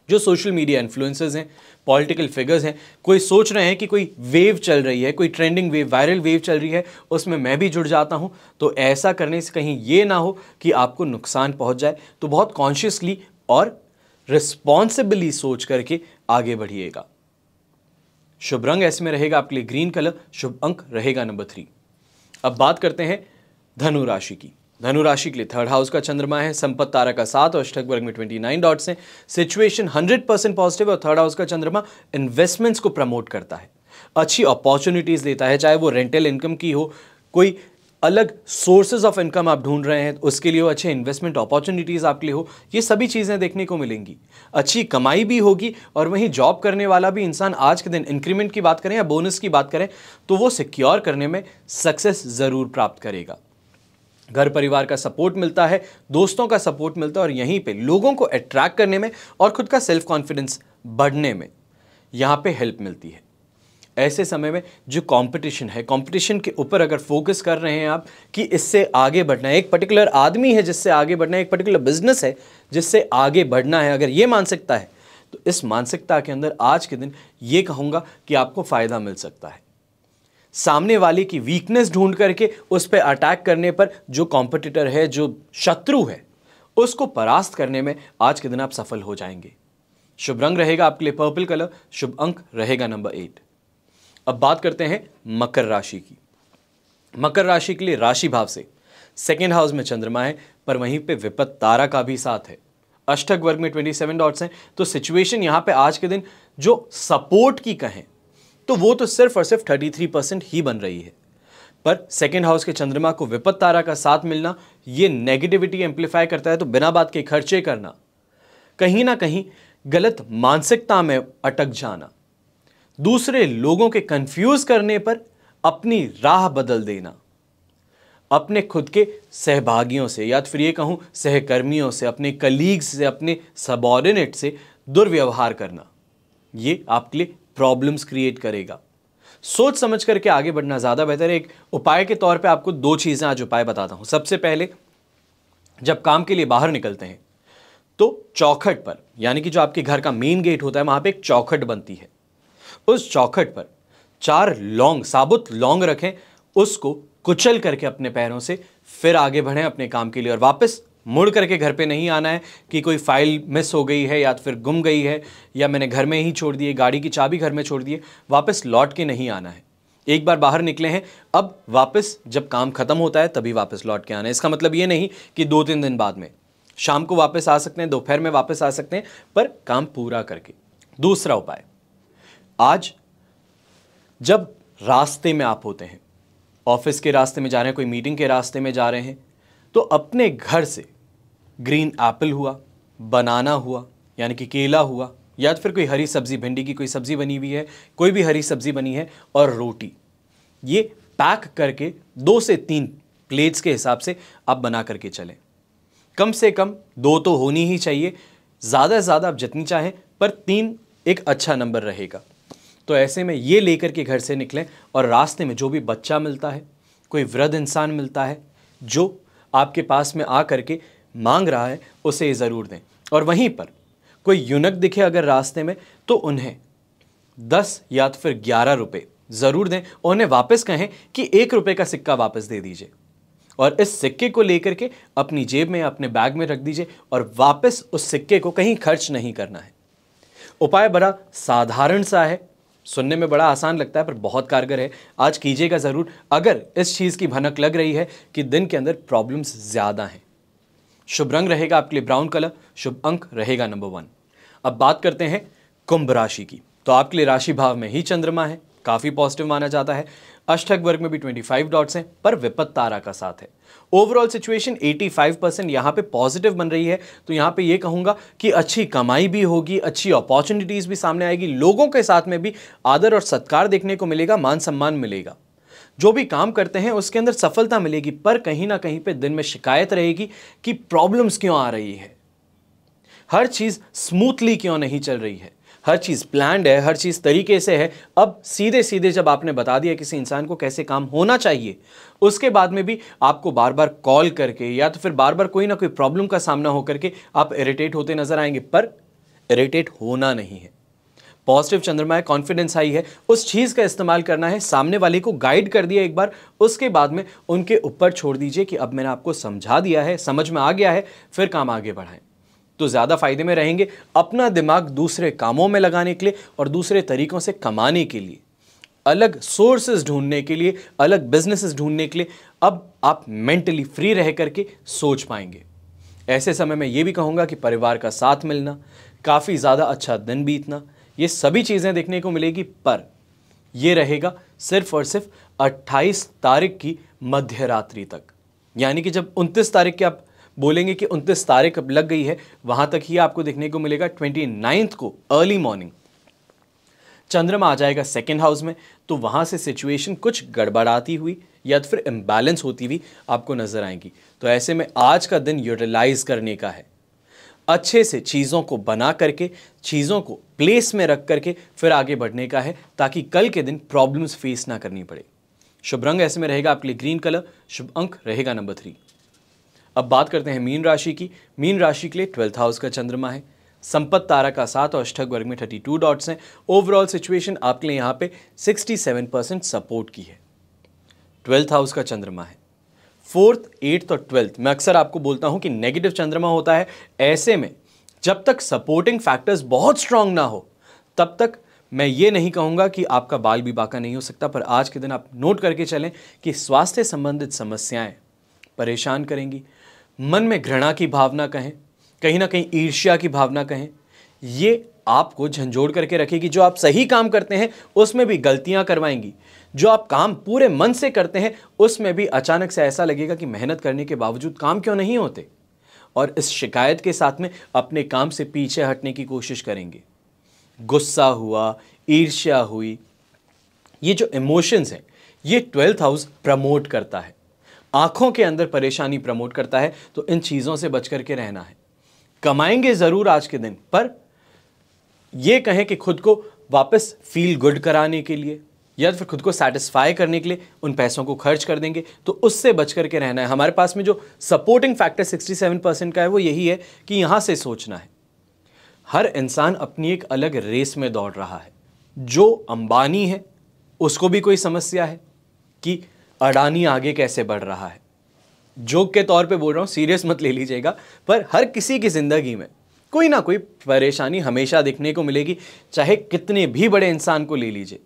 जो सोशल मीडिया इन्फ्लुएंसर्स हैं, पॉलिटिकल फिगर्स हैं, कोई सोच रहे हैं कि कोई वेव चल रही है, कोई ट्रेंडिंग वेव, वायरल वेव चल रही है, उसमें मैं भी जुड़ जाता हूं, तो ऐसा करने से कहीं ये ना हो कि आपको नुकसान पहुंच जाए। तो बहुत कॉन्शियसली और रिस्पॉन्सिबली सोच करके आगे बढ़िएगा। शुभ रंग ऐसे में रहेगा आपके लिए ग्रीन कलर, शुभ अंक रहेगा नंबर 3। अब बात करते हैं धनु राशि की। धनु राशि के लिए 3rd हाउस का चंद्रमा है, संपत्ति तारा का 7 और अष्टक वर्ग में 29 डॉट्स हैं। सिचुएशन 100% पॉजिटिव और 3rd हाउस का चंद्रमा इन्वेस्टमेंट्स को प्रमोट करता है, अच्छी अपॉर्चुनिटीज देता है, चाहे वो रेंटल इनकम की हो, कोई अलग सोर्सेज ऑफ इनकम आप ढूंढ रहे हैं उसके लिए हो, अच्छे इन्वेस्टमेंट अपॉर्चुनिटीज आपके लिए हो, ये सभी चीजें देखने को मिलेंगी। अच्छी कमाई भी होगी और वहीं जॉब करने वाला भी इंसान आज के दिन इंक्रीमेंट की बात करें या बोनस की बात करें तो वो सिक्योर करने में सक्सेस जरूर प्राप्त करेगा। घर परिवार का सपोर्ट मिलता है, दोस्तों का सपोर्ट मिलता है और यहीं पे लोगों को अट्रैक्ट करने में और खुद का सेल्फ कॉन्फिडेंस बढ़ने में यहां पे हेल्प मिलती है। ऐसे समय में जो कंपटीशन है, कंपटीशन के ऊपर अगर फोकस कर रहे हैं आप कि इससे आगे बढ़ना है, एक पर्टिकुलर आदमी है जिससे आगे बढ़ना है, एक पर्टिकुलर बिजनेस है जिससे आगे बढ़ना है, अगर ये मानसिकता है तो इस मानसिकता के अंदर आज के दिन ये कहूंगा कि आपको फायदा मिल सकता है। सामने वाले की वीकनेस ढूंढ करके उस पर अटैक करने पर जो कॉम्पिटिटर है, जो शत्रु है, उसको परास्त करने में आज के दिन आप सफल हो जाएंगे। शुभ रंग रहेगा आपके लिए पर्पल कलर, शुभ अंक रहेगा नंबर 8। अब बात करते हैं मकर राशि की। मकर राशि के लिए राशि भाव से 2nd हाउस में चंद्रमा है, पर वहीं पे विपत्त तारा का भी साथ है। अष्टक वर्ग में 27 डॉट्स हैं, तो सिचुएशन यहां पे आज के दिन जो सपोर्ट की कहें तो वो तो सिर्फ और सिर्फ 33% ही बन रही है। पर 2nd हाउस के चंद्रमा को विपत्त तारा का साथ मिलना ये नेगेटिविटी एम्पलीफाई करता है, तो बिना बात के खर्चे करना, कहीं ना कहीं गलत मानसिकता में अटक जाना, दूसरे लोगों के कंफ्यूज करने पर अपनी राह बदल देना, अपने खुद के सहभागियों से या फिर ये कहूं सहकर्मियों से, अपने कलीग्स से, अपने सबऑर्डिनेट से दुर्व्यवहार करना, ये आपके लिए प्रॉब्लम्स क्रिएट करेगा। सोच समझ करके आगे बढ़ना ज्यादा बेहतर है। एक उपाय के तौर पे आपको 2 चीजें आज उपाय बताता हूं। सबसे पहले, जब काम के लिए बाहर निकलते हैं तो चौखट पर, यानी कि जो आपके घर का मेन गेट होता है, वहां पे एक चौखट बनती है, उस चौखट पर 4 लौंग, साबुत लौंग रखें, उसको कुचल करके अपने पैरों से फिर आगे बढ़ें अपने काम के लिए। और वापस मुड़ करके घर पे नहीं आना है कि कोई फाइल मिस हो गई है या फिर गुम गई है या मैंने घर में ही छोड़ दी है, गाड़ी की चाबी घर में छोड़ दी है, वापस लौट के नहीं आना है। एक बार बाहर निकले हैं, अब वापस जब काम खत्म होता है तभी वापस लौट के आना है। इसका मतलब ये नहीं कि 2-3 दिन बाद में, शाम को वापस आ सकते हैं, दोपहर में वापस आ सकते हैं, पर काम पूरा करके। दूसरा उपाय, आज जब रास्ते में आप होते हैं, ऑफिस के रास्ते में जा रहे हैं, कोई मीटिंग के रास्ते में जा रहे हैं, तो अपने घर से ग्रीन एप्पल हुआ, बनाना हुआ यानी कि केला हुआ, या फिर कोई हरी सब्जी, भिंडी की कोई सब्जी बनी हुई है, कोई भी हरी सब्जी बनी है, और रोटी, ये पैक करके 2 से 3 प्लेट्स के हिसाब से आप बना करके चलें। कम से कम 2 तो होनी ही चाहिए, ज़्यादा से ज़्यादा आप जितनी चाहें, पर 3 एक अच्छा नंबर रहेगा। तो ऐसे में ये लेकर के घर से निकलें और रास्ते में जो भी बच्चा मिलता है, कोई वृद्ध इंसान मिलता है जो आपके पास में आ करके मांग रहा है, उसे ज़रूर दें। और वहीं पर कोई यूनक दिखे अगर रास्ते में, तो उन्हें 10 या तो फिर 11 रुपये ज़रूर दें और उन्हें वापस कहें कि 1 रुपये का सिक्का वापस दे दीजिए, और इस सिक्के को लेकर के अपनी जेब में, अपने बैग में रख दीजिए और वापस उस सिक्के को कहीं खर्च नहीं करना है। उपाय बड़ा साधारण सा है, सुनने में बड़ा आसान लगता है, पर बहुत कारगर है। आज कीजिएगा ज़रूर अगर इस चीज़ की भनक लग रही है कि दिन के अंदर प्रॉब्लम्स ज़्यादा हैं। शुभ रंग रहेगा आपके लिए ब्राउन कलर, शुभ अंक रहेगा नंबर 1। अब बात करते हैं कुंभ राशि की। तो आपके लिए राशि भाव में ही चंद्रमा है, काफ़ी पॉजिटिव माना जाता है। अष्टक वर्ग में भी 25 डॉट्स हैं, पर विपत्त तारा का साथ है। ओवरऑल सिचुएशन 85% यहाँ पे पॉजिटिव बन रही है। तो यहाँ पे ये कहूँगा कि अच्छी कमाई भी होगी, अच्छी अपॉर्चुनिटीज़ भी सामने आएगी, लोगों के साथ में भी आदर और सत्कार देखने को मिलेगा, मान सम्मान मिलेगा। जो भी काम करते हैं उसके अंदर सफलता मिलेगी, पर कहीं ना कहीं पे दिन में शिकायत रहेगी कि प्रॉब्लम्स क्यों आ रही है, हर चीज़ स्मूथली क्यों नहीं चल रही है, हर चीज़ प्लान्ड है, हर चीज़ तरीके से है। अब सीधे सीधे जब आपने बता दिया किसी इंसान को कैसे काम होना चाहिए, उसके बाद में भी आपको बार बार कॉल करके या तो फिर बार बार कोई ना कोई प्रॉब्लम का सामना होकर के आप इरिटेट होते नजर आएंगे, पर इरिटेट होना नहीं है। पॉजिटिव चंद्रमा है, कॉन्फिडेंस हाई है, उस चीज़ का इस्तेमाल करना है। सामने वाले को गाइड कर दिया एक बार, उसके बाद में उनके ऊपर छोड़ दीजिए कि अब मैंने आपको समझा दिया है, समझ में आ गया है, फिर काम आगे बढ़ाएं तो ज़्यादा फायदे में रहेंगे। अपना दिमाग दूसरे कामों में लगाने के लिए और दूसरे तरीकों से कमाने के लिए, अलग सोर्सेज ढूंढने के लिए, अलग बिजनेसेस ढूंढने के लिए अब आप मेंटली फ्री रह करके सोच पाएंगे। ऐसे समय में ये भी कहूँगा कि परिवार का साथ मिलना, काफ़ी ज़्यादा अच्छा दिन बीतना, ये सभी चीज़ें देखने को मिलेगी, पर ये रहेगा सिर्फ और सिर्फ 28 तारीख की मध्य रात्रि तक। यानी कि जब 29 तारीख के आप बोलेंगे कि 29 तारीख अब लग गई है, वहां तक ही आपको देखने को मिलेगा। 29 को अर्ली मॉर्निंग चंद्रमा आ जाएगा सेकेंड हाउस में, तो वहां से सिचुएशन कुछ गड़बड़ाती हुई या तो फिर इम्बैलेंस होती हुई आपको नजर आएंगी। तो ऐसे में आज का दिन यूटिलाइज करने का है, अच्छे से चीज़ों को बना करके, चीज़ों को प्लेस में रख करके फिर आगे बढ़ने का है, ताकि कल के दिन प्रॉब्लम्स फेस ना करनी पड़े। शुभ रंग ऐसे में रहेगा आपके लिए ग्रीन कलर, शुभ अंक रहेगा नंबर 3। अब बात करते हैं मीन राशि की। मीन राशि के लिए 12th हाउस का चंद्रमा है, संपत्त तारा का साथ और अष्टक वर्ग में 32 डॉट्स हैं। ओवरऑल सिचुएशन आपके लिए यहाँ पे 67% सपोर्ट की है। 12th हाउस का चंद्रमा है, 4th, 8th और 12th। मैं अक्सर आपको बोलता हूं कि नेगेटिव चंद्रमा होता है। ऐसे में जब तक सपोर्टिंग फैक्टर्स बहुत स्ट्रांग ना हो, तब तक मैं ये नहीं कहूंगा कि आपका बाल भी बाका नहीं हो सकता। पर आज के दिन आप नोट करके चलें कि स्वास्थ्य संबंधित समस्याएं परेशान करेंगी, मन में घृणा की भावना कहें, कहीं ना कहीं ईर्ष्या की भावना कहें, ये आपको झंझोड़ करके रखेगी। जो आप सही काम करते हैं उसमें भी गलतियां करवाएंगी, जो आप काम पूरे मन से करते हैं उसमें भी अचानक से ऐसा लगेगा कि मेहनत करने के बावजूद काम क्यों नहीं होते, और इस शिकायत के साथ में अपने काम से पीछे हटने की कोशिश करेंगे। गुस्सा हुआ, ईर्ष्या हुई, ये जो इमोशंस हैं ये 12th हाउस प्रमोट करता है, आंखों के अंदर परेशानी प्रमोट करता है। तो इन चीज़ों से बच करके रहना है। कमाएंगे ज़रूर आज के दिन, पर यह कहें कि खुद को वापस फील गुड कराने के लिए या फिर खुद को सेटिस्फाई करने के लिए उन पैसों को खर्च कर देंगे, तो उससे बच करके रहना है। हमारे पास में जो सपोर्टिंग फैक्टर 67% का है वो यही है कि यहां से सोचना है। हर इंसान अपनी एक अलग रेस में दौड़ रहा है। जो अंबानी है उसको भी कोई समस्या है कि अडानी आगे कैसे बढ़ रहा है। जोक के तौर पे बोल रहा हूं, सीरियस मत ले लीजिएगा, पर हर किसी की जिंदगी में कोई ना कोई परेशानी हमेशा देखने को मिलेगी। चाहे कितने भी बड़े इंसान को ले लीजिए,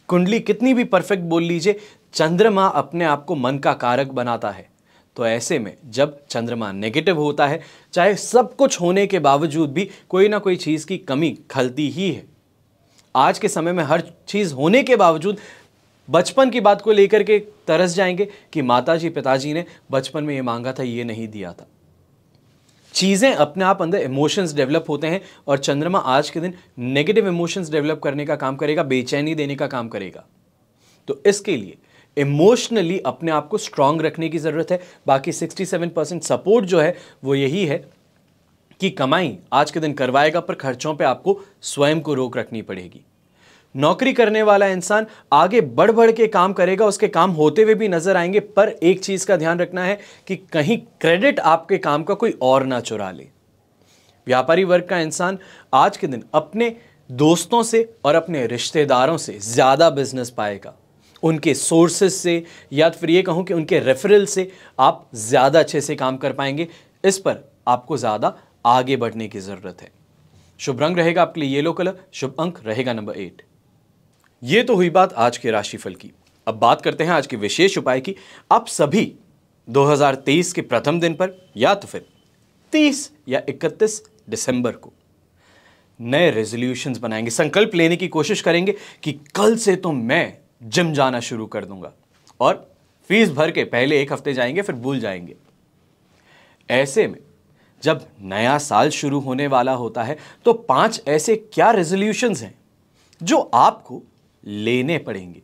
कुंडली कितनी भी परफेक्ट बोल लीजिए, चंद्रमा अपने आप को मन का कारक बनाता है। तो ऐसे में जब चंद्रमा नेगेटिव होता है, चाहे सब कुछ होने के बावजूद भी कोई ना कोई चीज़ की कमी खलती ही है। आज के समय में हर चीज़ होने के बावजूद बचपन की बात को लेकर के तरस जाएंगे कि माताजी पिताजी ने बचपन में ये मांगा था, ये नहीं दिया था। चीज़ें अपने आप अंदर इमोशंस डेवलप होते हैं, और चंद्रमा आज के दिन नेगेटिव इमोशंस डेवलप करने का काम करेगा, बेचैनी देने का काम करेगा। तो इसके लिए इमोशनली अपने आप को स्ट्रांग रखने की ज़रूरत है। बाकी 67% सपोर्ट जो है वो यही है कि कमाई आज के दिन करवाएगा, पर खर्चों पे आपको स्वयं को रोक रखनी पड़ेगी। नौकरी करने वाला इंसान आगे बढ़ बढ़ के काम करेगा, उसके काम होते हुए भी नजर आएंगे, पर एक चीज का ध्यान रखना है कि कहीं क्रेडिट आपके काम का कोई और ना चुरा ले। व्यापारी वर्ग का इंसान आज के दिन अपने दोस्तों से और अपने रिश्तेदारों से ज्यादा बिजनेस पाएगा। उनके सोर्सेज से या फिर ये कहूं कि उनके रेफरल से आप ज्यादा अच्छे से काम कर पाएंगे। इस पर आपको ज्यादा आगे बढ़ने की जरूरत है। शुभ रंग रहेगा आपके लिए येलो कलर, शुभ अंक रहेगा नंबर 8। ये तो हुई बात आज के राशिफल की। अब बात करते हैं आज के विशेष उपाय की। आप सभी 2023 के प्रथम दिन पर या तो फिर 30 या 31 दिसंबर को नए रेजोल्यूशंस बनाएंगे, संकल्प लेने की कोशिश करेंगे कि कल से तो मैं जिम जाना शुरू कर दूंगा, और फीस भर के पहले एक हफ्ते जाएंगे फिर भूल जाएंगे। ऐसे में जब नया साल शुरू होने वाला होता है तो 5 ऐसे क्या रेजोल्यूशंस हैं जो आपको लेने पड़ेंगे।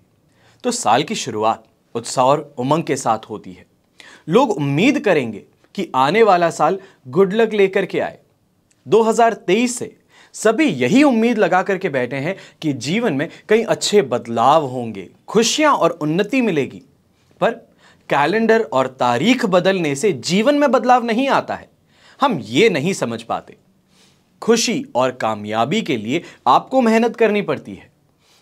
तो साल की शुरुआत उत्साह और उमंग के साथ होती है। लोग उम्मीद करेंगे कि आने वाला साल गुड लक लेकर के आए। 2023 से सभी यही उम्मीद लगा करके बैठे हैं कि जीवन में कई अच्छे बदलाव होंगे, खुशियां और उन्नति मिलेगी। पर कैलेंडर और तारीख बदलने से जीवन में बदलाव नहीं आता है। हम ये नहीं समझ पाते। खुशी और कामयाबी के लिए आपको मेहनत करनी पड़ती है,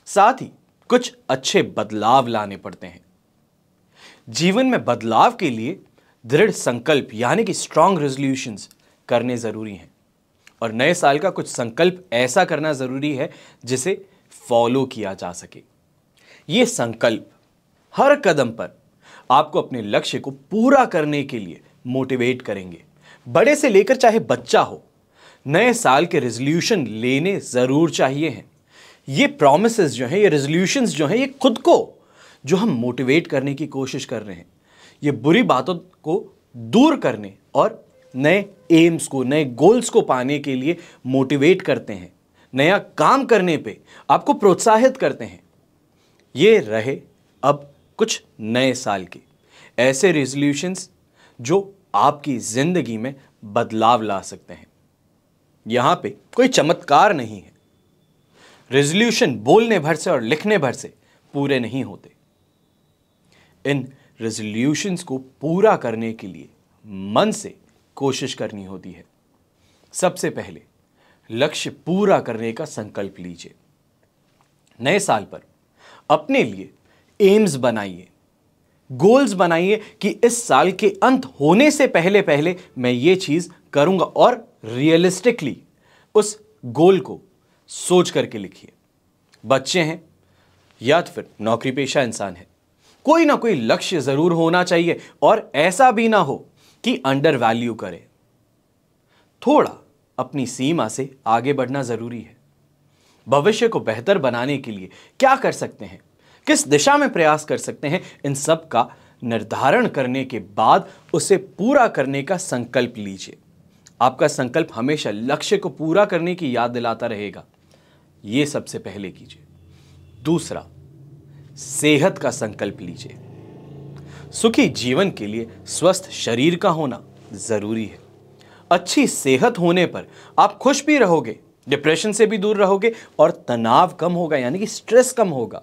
साथ ही कुछ अच्छे बदलाव लाने पड़ते हैं। जीवन में बदलाव के लिए दृढ़ संकल्प यानी कि स्ट्रांग रेजोल्यूशंस करने जरूरी हैं, और नए साल का कुछ संकल्प ऐसा करना जरूरी है जिसे फॉलो किया जा सके। ये संकल्प हर कदम पर आपको अपने लक्ष्य को पूरा करने के लिए मोटिवेट करेंगे। बड़े से लेकर चाहे बच्चा हो, नए साल के रेजोल्यूशन लेने जरूर चाहिए हैं। ये प्रॉमिसेस जो हैं, ये रेजोल्यूशंस जो हैं, ये खुद को जो हम मोटिवेट करने की कोशिश कर रहे हैं, ये बुरी बातों को दूर करने और नए एम्स को, नए गोल्स को पाने के लिए मोटिवेट करते हैं, नया काम करने पे आपको प्रोत्साहित करते हैं। ये रहे अब कुछ नए साल के ऐसे रेजोल्यूशंस जो आपकी जिंदगी में बदलाव ला सकते हैं। यहां पे कोई चमत्कार नहीं है। रेजोल्यूशन बोलने भर से और लिखने भर से पूरे नहीं होते। इन रेजोल्यूशंस को पूरा करने के लिए मन से कोशिश करनी होती है। सबसे पहले लक्ष्य पूरा करने का संकल्प लीजिए। नए साल पर अपने लिए एम्स बनाइए, गोल्स बनाइए कि इस साल के अंत होने से पहले पहले मैं ये चीज करूंगा, और रियलिस्टिकली उस गोल को सोच करके लिखिए। बच्चे हैं या तो फिर नौकरी पेशा इंसान है, कोई ना कोई लक्ष्य जरूर होना चाहिए, और ऐसा भी ना हो कि अंडर वैल्यू करे। थोड़ा अपनी सीमा से आगे बढ़ना जरूरी है। भविष्य को बेहतर बनाने के लिए क्या कर सकते हैं, किस दिशा में प्रयास कर सकते हैं, इन सब का निर्धारण करने के बाद उसे पूरा करने का संकल्प लीजिए। आपका संकल्प हमेशा लक्ष्य को पूरा करने की याद दिलाता रहेगा। यह सबसे पहले कीजिए। दूसरा, सेहत का संकल्प लीजिए। सुखी जीवन के लिए स्वस्थ शरीर का होना जरूरी है। अच्छी सेहत होने पर आप खुश भी रहोगे, डिप्रेशन से भी दूर रहोगे, और तनाव कम होगा यानी कि स्ट्रेस कम होगा।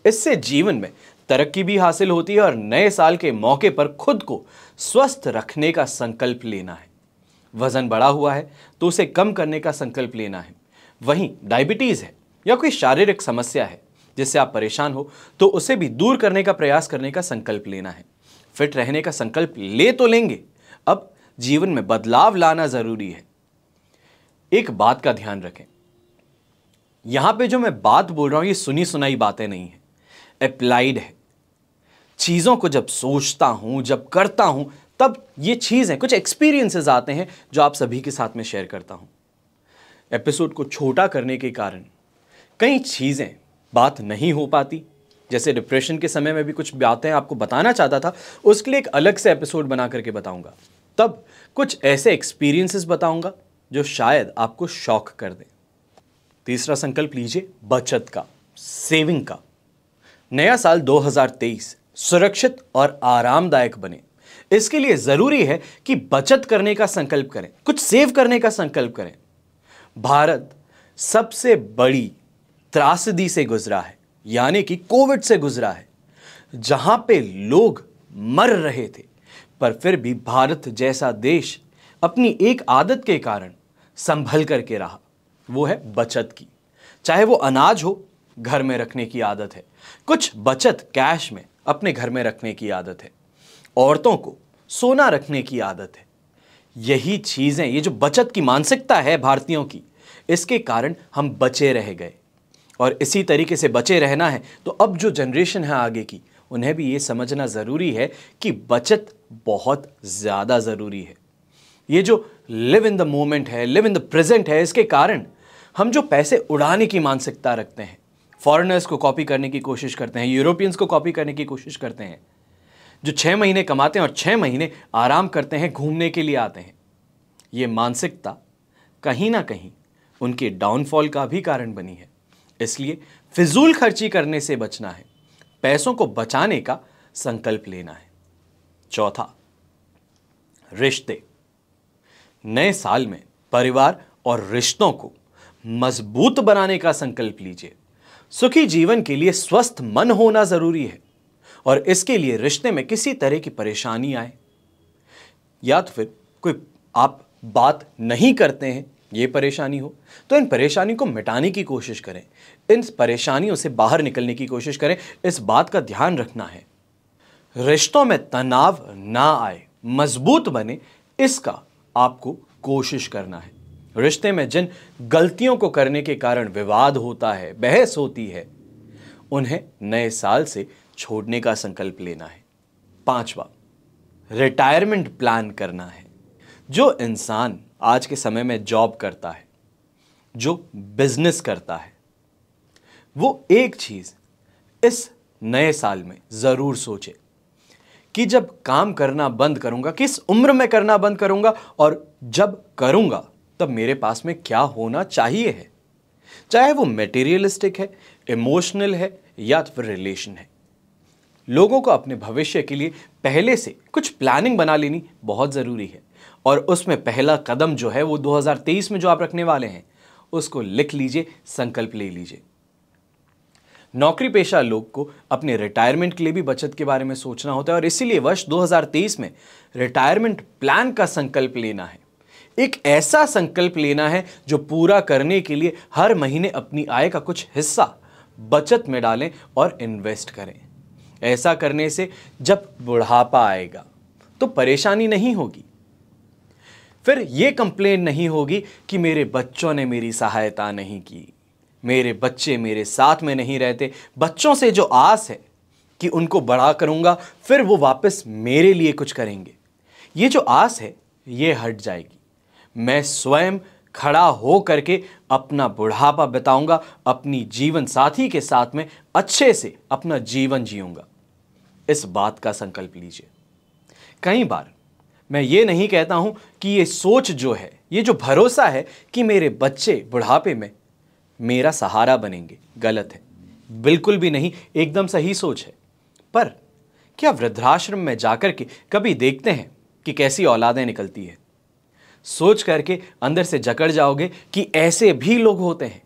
इससे जीवन में तरक्की भी हासिल होती है, और नए साल के मौके पर खुद को स्वस्थ रखने का संकल्प लेना है। वजन बढ़ा हुआ है तो उसे कम करने का संकल्प लेना है। वहीं डायबिटीज है या कोई शारीरिक समस्या है जिससे आप परेशान हो तो उसे भी दूर करने का प्रयास करने का संकल्प लेना है। फिट रहने का संकल्प ले तो लेंगे, अब जीवन में बदलाव लाना जरूरी है। एक बात का ध्यान रखें, यहां पे जो मैं बात बोल रहा हूं ये सुनी सुनाई बातें नहीं है, अप्लाइड है। चीजों को जब सोचता हूं, जब करता हूं, तब ये चीजें, कुछ एक्सपीरियंसेस आते हैं जो आप सभी के साथ में शेयर करता हूं। एपिसोड को छोटा करने के कारण कई चीजें बात नहीं हो पाती, जैसे डिप्रेशन के समय में भी कुछ बातें आपको बताना चाहता था, उसके लिए एक अलग से एपिसोड बना करके बताऊंगा। तब कुछ ऐसे एक्सपीरियंसेस बताऊंगा जो शायद आपको शॉक कर दें। तीसरा संकल्प लीजिए बचत का, सेविंग का। नया साल 2023 सुरक्षित और आरामदायक बने, इसके लिए जरूरी है कि बचत करने का संकल्प करें, कुछ सेव करने का संकल्प करें। भारत सबसे बड़ी त्रासदी से गुजरा है, यानी कि कोविड से गुजरा है, जहां पे लोग मर रहे थे, पर फिर भी भारत जैसा देश अपनी एक आदत के कारण संभल करके रहा, वो है बचत की। चाहे वो अनाज हो, घर में रखने की आदत है, कुछ बचत कैश में अपने घर में रखने की आदत है, औरतों को सोना रखने की आदत है। यही चीजें, ये जो बचत की मानसिकता है भारतीयों की, इसके कारण हम बचे रह गए, और इसी तरीके से बचे रहना है तो अब जो जनरेशन है आगे की, उन्हें भी ये समझना ज़रूरी है कि बचत बहुत ज़्यादा ज़रूरी है। ये जो लिव इन द मोमेंट है, लिव इन द प्रेजेंट है, इसके कारण हम जो पैसे उड़ाने की मानसिकता रखते हैं, फॉरेनर्स को कॉपी करने की कोशिश करते हैं, यूरोपियंस को कॉपी करने की कोशिश करते हैं, जो 6 महीने कमाते हैं और 6 महीने आराम करते हैं, घूमने के लिए आते हैं, ये मानसिकता कहीं ना कहीं उनके डाउनफॉल का भी कारण बनी है। इसलिए फिजूल खर्ची करने से बचना है, पैसों को बचाने का संकल्प लेना है। चौथा, रिश्ते। नए साल में परिवार और रिश्तों को मजबूत बनाने का संकल्प लीजिए। सुखी जीवन के लिए स्वस्थ मन होना जरूरी है और इसके लिए रिश्ते में किसी तरह की परेशानी आए या तो फिर कोई आप बात नहीं करते हैं, ये परेशानी हो, तो इन परेशानी को मिटाने की कोशिश करें, इन परेशानियों से बाहर निकलने की कोशिश करें। इस बात का ध्यान रखना है रिश्तों में तनाव ना आए, मजबूत बने, इसका आपको कोशिश करना है। रिश्ते में जिन गलतियों को करने के कारण विवाद होता है, बहस होती है, उन्हें नए साल से छोड़ने का संकल्प लेना है। पांचवा, रिटायरमेंट प्लान करना है। जो इंसान आज के समय में जॉब करता है, जो बिजनेस करता है, वो एक चीज इस नए साल में जरूर सोचे कि जब काम करना बंद करूंगा, किस उम्र में करना बंद करूंगा, और जब करूंगा तब मेरे पास में क्या होना चाहिए है, चाहे वो मटेरियलिस्टिक है, इमोशनल है या तो फिर रिलेशन है। लोगों को अपने भविष्य के लिए पहले से कुछ प्लानिंग बना लेनी बहुत ज़रूरी है और उसमें पहला कदम जो है वो 2023 में जो आप रखने वाले हैं उसको लिख लीजिए, संकल्प ले लीजिए। नौकरी पेशा लोग को अपने रिटायरमेंट के लिए भी बचत के बारे में सोचना होता है और इसीलिए वर्ष 2023 में रिटायरमेंट प्लान का संकल्प लेना है। एक ऐसा संकल्प लेना है जो पूरा करने के लिए हर महीने अपनी आय का कुछ हिस्सा बचत में डालें और इन्वेस्ट करें। ऐसा करने से जब बुढ़ापा आएगा तो परेशानी नहीं होगी, फिर यह कंप्लेन नहीं होगी कि मेरे बच्चों ने मेरी सहायता नहीं की, मेरे बच्चे मेरे साथ में नहीं रहते। बच्चों से जो आस है कि उनको बड़ा करूंगा फिर वो वापस मेरे लिए कुछ करेंगे, ये जो आस है ये हट जाएगी। मैं स्वयं खड़ा हो करके अपना बुढ़ापा बिताऊंगा, अपनी जीवन साथी के साथ में अच्छे से अपना जीवन जीऊंगा। इस बात का संकल्प लीजिए। कई बार मैं ये नहीं कहता हूं कि ये सोच जो है, ये जो भरोसा है कि मेरे बच्चे बुढ़ापे में मेरा सहारा बनेंगे, गलत है, बिल्कुल भी नहीं, एकदम सही सोच है। पर क्या वृद्धाश्रम में जाकर के कभी देखते हैं कि कैसी औलादें निकलती है? सोच करके अंदर से जकड़ जाओगे कि ऐसे भी लोग होते हैं।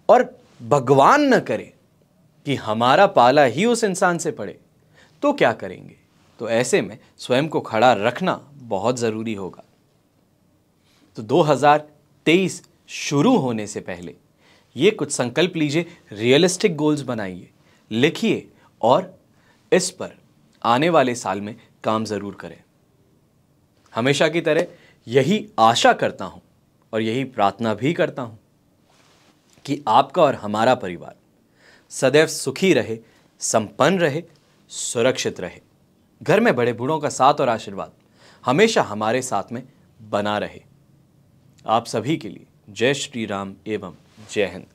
और भगवान न करे कि हमारा पाला ही उस इंसान से पड़े, तो क्या करेंगे? तो ऐसे में स्वयं को खड़ा रखना बहुत ज़रूरी होगा। तो 2023 शुरू होने से पहले ये कुछ संकल्प लीजिए, रियलिस्टिक गोल्स बनाइए, लिखिए और इस पर आने वाले साल में काम ज़रूर करें। हमेशा की तरह यही आशा करता हूं और यही प्रार्थना भी करता हूं कि आपका और हमारा परिवार सदैव सुखी रहे, संपन्न रहे, सुरक्षित रहे। घर में बड़े बूढ़ों का साथ और आशीर्वाद हमेशा हमारे साथ में बना रहे। आप सभी के लिए जय श्री राम एवं जय हिंद।